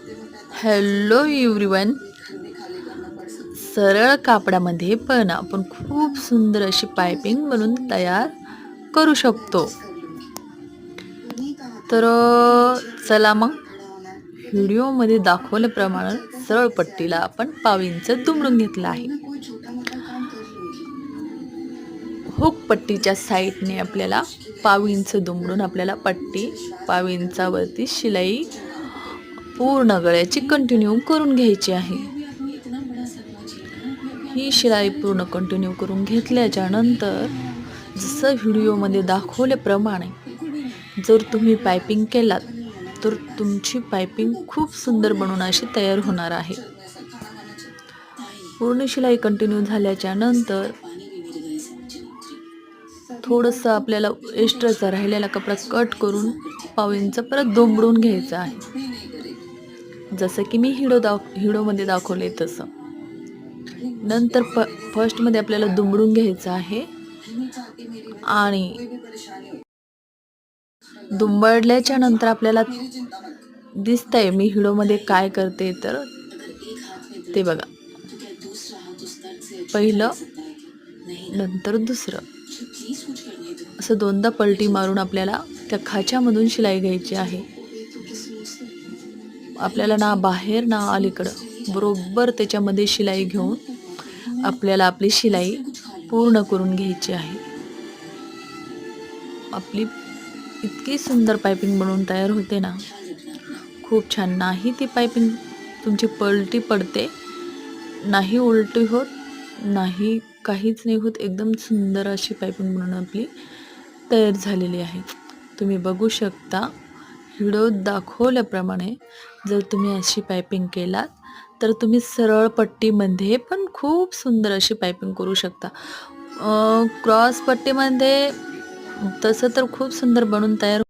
Hello everyone. सरळ कापडामध्ये पण आपण खूप सुंदर अशी पायपिंग बनवून तयार करू शकतो. तर चला मग व्हिडिओमध्ये दाखवल्याप्रमाणे सरळ पट्टीला आपण पाव इंच दुमडून घेतलं आहे. हुक पट्टीच्या साईडने आपल्याला पाव इंच दुमडून आपल्याला पट्टी पाव इंचावरती शिलाई पूर्ण गळ्याची कंटिन्यू करून घ्यायची आहे. ही शिलाई पूर्ण कंटिन्यू करून घेतल्याच्या नंतर जसं व्हिडिओमध्ये दाखवल्याप्रमाणे जर तुम्ही पायपिंग केलात तर तुमची पायपिंग खूप सुंदर बनून अशी तयार होणार आहे. पूर्ण शिलाई कंटिन्यू झाल्याच्या नंतर थोडंसं आपल्याला एक्स्ट्राचा राहिलेला कपडा कट करून पाव इंच परत दुमडून घ्यायचा आहे. जसं की मी व्हिडिओमध्ये दाखवले तसं. नंतर फर्स्टमध्ये आपल्याला दुमडून घ्यायचं आहे आणि दुमडल्याच्या नंतर आपल्याला दिसतंय मी व्हिडिओमध्ये काय करते तर ते बघा. पहिलं नंतर दुसरं असं दोनदा पलटी मारून आपल्याला त्या खाच्यामधून शिलाई घ्यायची आहे. आपल्याला ना बाहेर ना अलीकडं बरोबर त्याच्यामध्ये शिलाई घेऊन आपल्याला आपली शिलाई पूर्ण करून घ्यायची आहे. आपली इतकी सुंदर पायपिंग बनवून तयार होते ना, खूप छान. नाही ती पायपिंग तुमची पलटी पडते, नाही उलटी होत, नाही काहीच नाही होत. एकदम सुंदर अशी पायपिंग बनवून आपली तयार झालेली आहे. तुम्ही बघू शकता व्हिडिओ दाखवल्याप्रमाणे जर तुम्ही अशी पायपिंग केलात तर तुम्ही सरळ पट्टीमध्ये पण खूप सुंदर अशी पायपिंग करू शकता. क्रॉस पट्टीमध्ये तसं तर खूप सुंदर बनून तयार